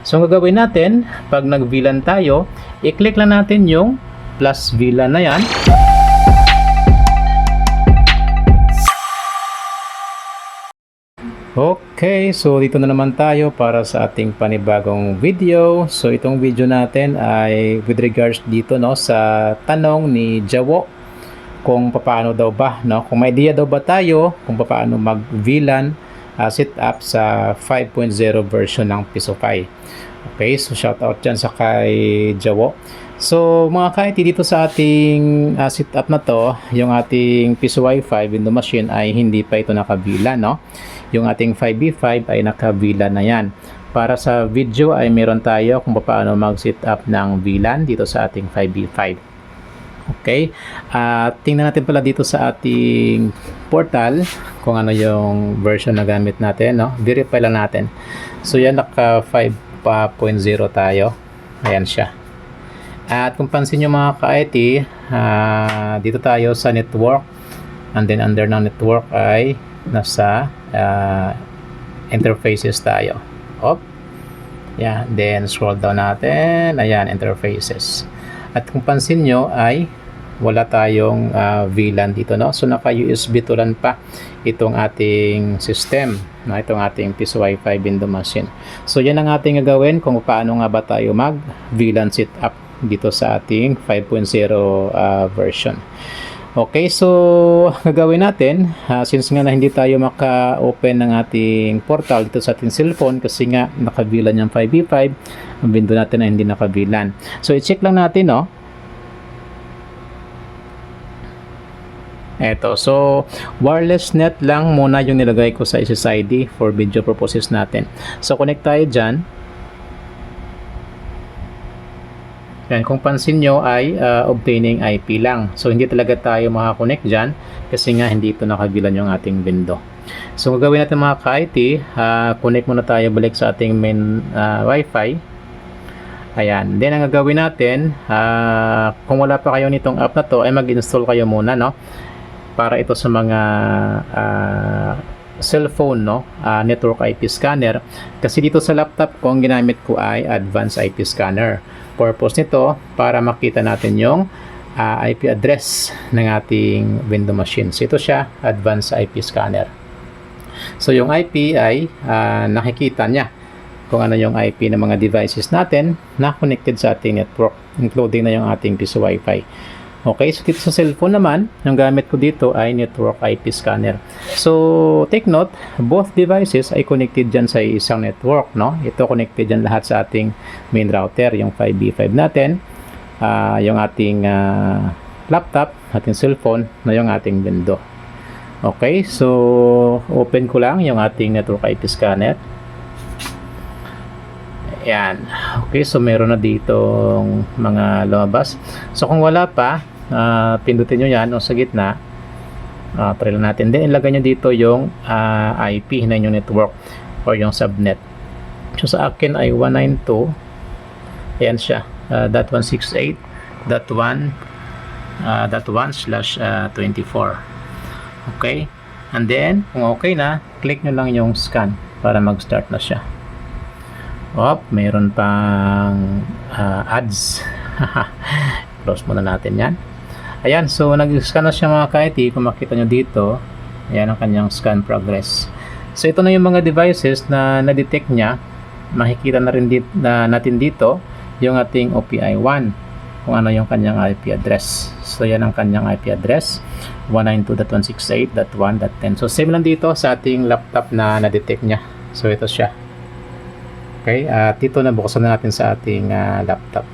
So ang gagawin natin, pag nag-VLAN tayo, i-click lang natin yung plus VLAN na yan. Okay, so dito na naman tayo para sa ating panibagong video. So itong video natin ay with regards dito sa tanong ni Jawo kung paano daw ba, kung may idea daw ba tayo kung paano mag-VLAN setup sa 5.0 version ng Pisofy. Okay, so shout out dyan sa kay Jawo. So mga ka-IT, dito sa ating setup na to, yung ating Pisofy 5 Windows machine ay hindi pa ito naka-VLAN, Yung ating 5B5 ay naka-VLAN na yan. Para sa video ay meron tayo kung paano mag-setup ng VLAN dito sa ating 5B5. Okay, tingnan natin pala dito sa ating portal kung ano yung version na gamit natin, Verify lang natin. So yan, naka 5.0 tayo. Ayan siya. At kung pansin nyo mga ka-IT, dito tayo sa network, and then under ng network ay nasa interfaces tayo. Yan, then scroll down natin. Ayan, interfaces. At kung pansin nyo ay wala tayong VLAN dito, So naka USB to LAN pa itong ating system, itong ating Pisofy 5 Windows machine. So yan ang ating gagawin kung paano nga ba tayo mag VLAN setup dito sa ating 5.0 version. Okay, so gagawin natin, since nga na hindi tayo maka-open ng ating portal dito sa ating cellphone kasi nga naka-VLAN yung 5B5, ang window natin na hindi naka-VLAN. So i-check lang natin, Eto, so wireless net lang muna yung nilagay ko sa SSID for video purposes natin. So connect tayo dyan. Yan, kung pansin nyo ay obtaining IP lang. So hindi talaga tayo makakonect dyan kasi nga hindi ito nakabilan yung ating window. So gagawin natin mga ka-IT, connect muna tayo balik sa ating main Wi-Fi. Ayan, then ang gagawin natin, kung wala pa kayo nitong app na to, ay mag-install kayo muna, para ito sa mga cellphone, network IP scanner. Kasi dito sa laptop ko, ang ginamit ko ay advanced IP scanner. Purpose nito para makita natin yung IP address ng ating Windows machine. So ito siya, advanced IP scanner. So yung IP ay nakikita niya kung ano yung IP ng mga devices natin na connected sa ating network, including na yung ating Pisofy 5. Okay, so dito sa cellphone naman, yung gamit ko dito ay network IP scanner. So, take note, both devices ay connected dyan sa isang network, Ito connected dyan lahat sa ating main router, yung 5B5 natin, yung ating laptop, ating cellphone, na yung ating window. Okay, so open ko lang yung ating network IP scanner. Ayan. Okay, so meron na ditong mga lumabas. So kung wala pa, pindutin nyo yan sa gitna. Try lang natin. Then ilagay nyo dito yung IP na inyong network or yung subnet. So sa akin ay 192. Ayan siya. .168.1.1/24. Okay. And then, kung okay na, click nyo lang yung scan para mag-start na siya. Mayroon pang ads. Close muna natin yan. Ayan, so nag-scan na siya mga ka-IT. Kung makita nyo dito, ayan ang kanyang scan progress. So ito na yung mga devices na na-detect niya. Makikita na rin natin dito yung ating OPI1, kung ano yung kanyang IP address. So yan ang kanyang IP address, 192.168.1.10. So same lang dito sa ating laptop na na-detect niya. So ito siya. Okay, dito na buksan na natin sa ating laptop.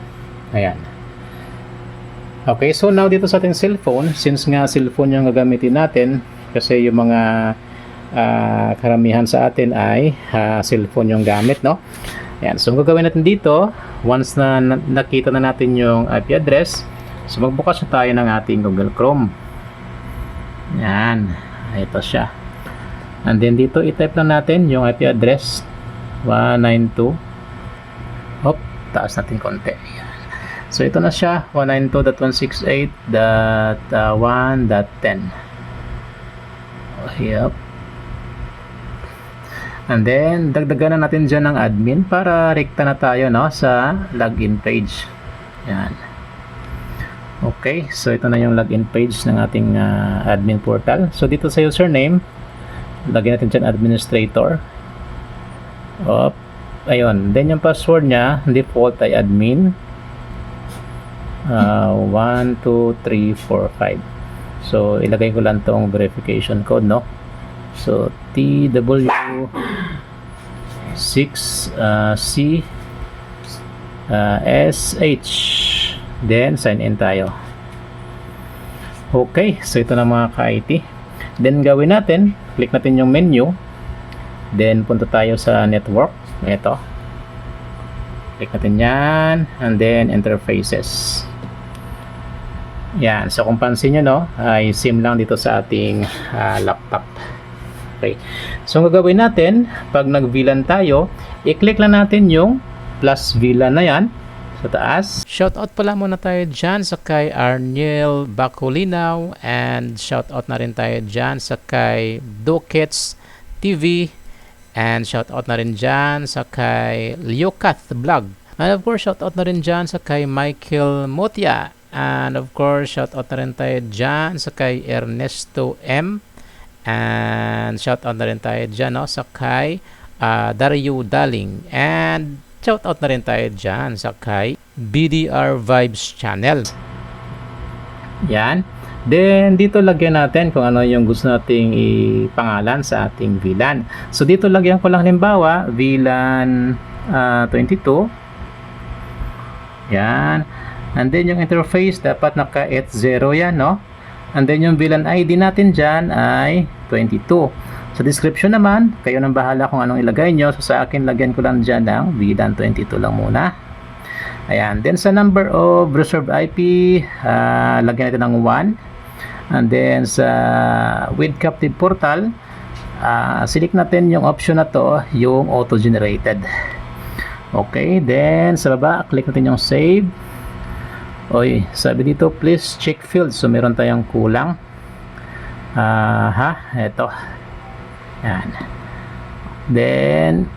Ayan. Okay, so now dito sa ating cellphone, since nga cellphone yung gagamitin natin, kasi yung mga karamihan sa atin ay cellphone yung gamit, Ayan, so ang gagawin natin dito, once na nakita na natin yung IP address, so magbukas na tayo ng ating Google Chrome. Ayan, ito siya. And then dito, i-type lang natin yung IP address, 192. Taas natin konti. So ito na siya, 192.168.1.10. Yep. And then, dagdagan na natin dyan ng admin para rekta na tayo, no, sa login page. Yan. Okay, so ito na yung login page ng ating admin portal. So dito sa username, lagyan natin dyan administrator. Ayun. Then yung password niya, default ay admin. 1, 2, 3, 4, 5. So ilagay ko lang tong verification code, no? So TW6C SH, then sign in tayo. Okay, so ito na mga ka-IT. Then gawin natin, click natin yung menu, then punta tayo sa network. Ito, click natin yan, and then interfaces. Yan, so kung pansin nyo, no, ay SIM lang dito sa ating laptop. Okay, so ang gagawin natin, pag nag-VLAN tayo, i-click lang natin yung plus VLAN na yan sa taas. Shoutout pala muna tayo dyan sa kay Arniel Bacolinaw, and shoutout na rin tayo dyan sa kay Dokets TV, and shoutout na rin dyan sa kay Liokath Vlog, and of course shoutout na rin dyan sa kay Michael Motia, and of course shoutout na rin tayo dyan sa kay Ernesto M, and shoutout na rin tayo dyan, no, sa kay Dario Daling, and shoutout na rin tayo dyan sa kay BDR Vibes Channel. Yan. Then dito lagyan natin kung ano yung gusto nating ipangalan sa ating VLAN. So dito lagyan ko lang halimbawa VLAN 22. Yan. And then yung interface dapat naka 80 yan, no? And then yung VLAN ID natin dyan ay 22. Sa description naman, kayo nang bahala kung anong ilagay nyo. So sa akin, lagyan ko lang dyan ng VLAN 22 lang muna. Ayan. Then sa number of reserved IP, lagyan natin ng 1. And then sa with captive portal, select natin yung option na to, yung auto-generated. Okay. Then sa baba, click natin yung save. Oy, sabi dito, please check field. So meron tayong kulang. Eto. Yan. Then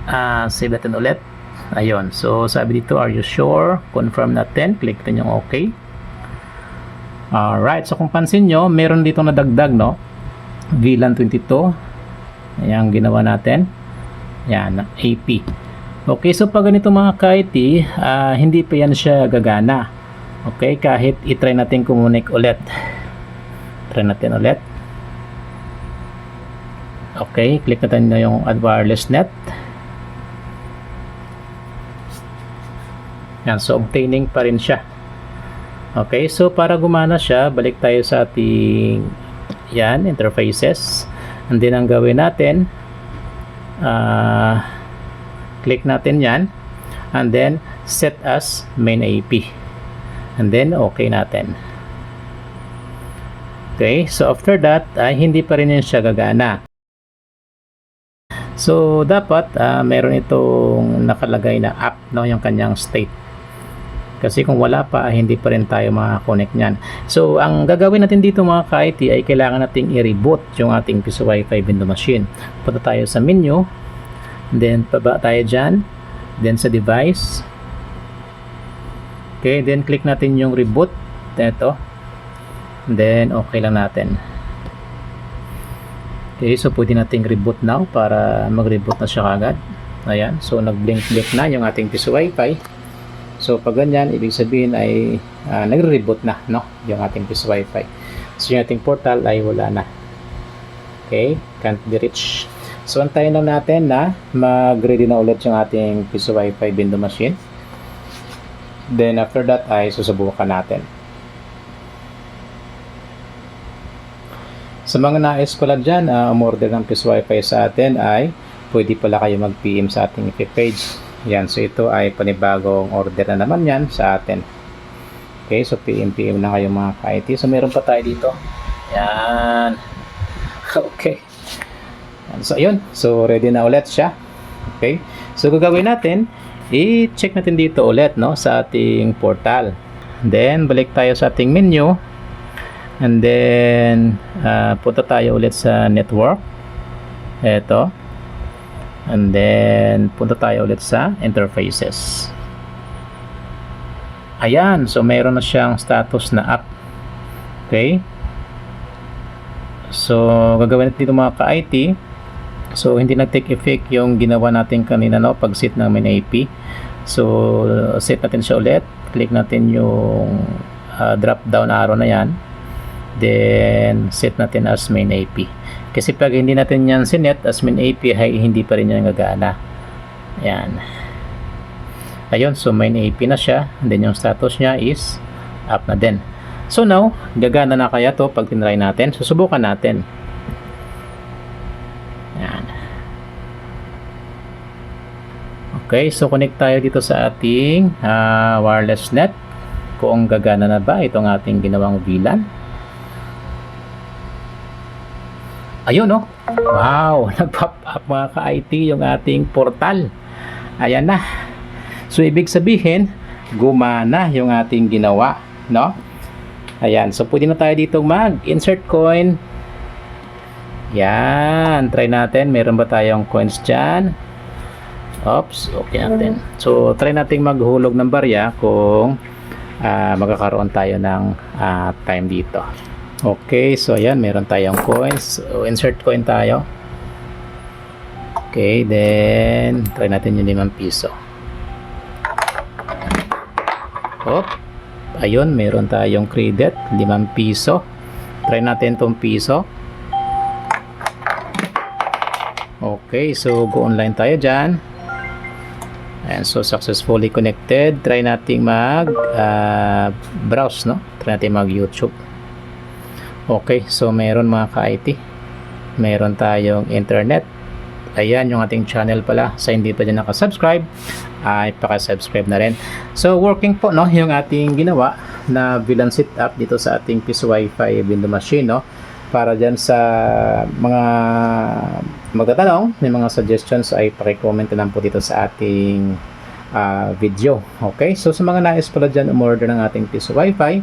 save natin ulit. Ayun. So sabi dito, are you sure? Confirm natin. Click natin yung okay. Alright. So kung pansin nyo, meron dito na dagdag, no? VLAN 22. Ayan, ginawa natin. Yan, AP. Okay, so pag ganito mga ka-IT, hindi pa yan siya gagana. Okay, kahit i-try natin kumunik ulit. Try natin ulit. Okay, click natin na yung add wireless net. Yan, so obtaining pa rin siya. Okay, so para gumana siya, balik tayo sa ating yan, interfaces. And then ang gawin natin, click natin yan. And then set as main AP. And then okay natin. Okay, so after that ay hindi pa rin yan siya gagana. So dapat meron itong nakalagay na app, no, yung kanyang state. Kasi kung wala pa hindi pa rin tayo maka-connect niyan. So ang gagawin natin dito mga ka-IT ay kailangan nating i-reboot yung ating piso Wi-Fi window machine. Punta tayo sa menu, then paba tayo dyan, then sa device. Okay, then click natin yung reboot. Ito. Then okay lang natin. Okay, so pwede nating reboot now para mag-reboot na siya kagad. Ayan, so nag-blink-blink na yung ating piso Wi-Fi. So pag ganyan, ibig sabihin ay nagre-reboot na, no, yung ating piso Wi-Fi. So yung ating portal ay wala na. Okay, can't be reached. So antayin lang natin na mag-ready na ulit yung ating piso Wi-Fi window machine. Then after that ay susubukan natin. Sa mga nais pala dyan, umorder ng piso Wi-Fi sa atin ay pwede pala kayo mag-PM sa ating FB page. Yan, so ito ay panibagong order na naman yan sa atin. Okay, so PM na kayo mga ka-IT. So meron pa tayo dito. Yan. Okay. So ayun, so ready na ulit siya. Okay, so gagawin natin, i-check natin dito ulit, no, sa ating portal. Then balik tayo sa ating menu, and then punta tayo ulit sa network. Eto, And then, punta tayo ulit sa interfaces. Ayan, so mayroon na siyang status na up. Okay? So, gagawin natin dito mga ka-IT. So, hindi nag-take effect yung ginawa natin kanina, no? Pag-set ng main AP. So, set natin siya ulit. Click natin yung drop-down arrow na yan. Then, set natin as main AP. Kasi pag hindi natin yan sinet as main AP, hindi pa rin yan gagana. Ayan. Ayun, so main AP na siya. And then yung status niya is up na din. So now, gagana na kaya to pag tinry natin. Susubukan natin. Yan. Okay, so connect tayo dito sa ating wireless net. Kung gagana na ba itong ating ginawang VLAN. Ayun, no? Wow, nag-pop up mga ka-IT yung ating portal. Ayan na. So, ibig sabihin, gumana yung ating ginawa, no? Ayan. So, pwede na tayo dito mag-insert coin. Yan. Try natin. Meron ba tayong coins dyan? Oops. Okay natin. So, try natin maghulog ng barya kung magkakaroon tayo ng time dito. Okay. So, ayan. Meron tayong coins. So, insert coin tayo. Okay. Then, try natin yung 5 piso. Hop. Ayun, meron tayong credit, 5 piso. Try natin tong piso. Okay, so go online tayo dyan. And so successfully connected. Try natin mag browse, no? Try natin mag YouTube. Okay, so meron mga ka-IT. Meron tayong internet. Ayan yung ating channel pala. Sa hindi pa dyan nakasubscribe, ay pakasubscribe na rin. So working po, no, yung ating ginawa na VLAN setup dito sa ating Peace Wi-Fi window machine, no, para dyan sa mga magtatanong, may mga suggestions ay pakicomment lang po dito sa ating video. Okay, so sa mga nais pala dyan umorder ng ating Peace Wi-Fi,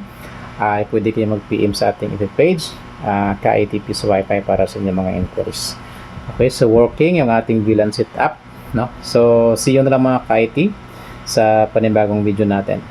ay pwede kayo mag-PM sa ating event page, ka-IT Peace Wi-Fi, para sa inyong mga inquiries. Okay, so working yung ating VLAN setup, no? So, see you na lang mga ka-IT sa panibagong video natin.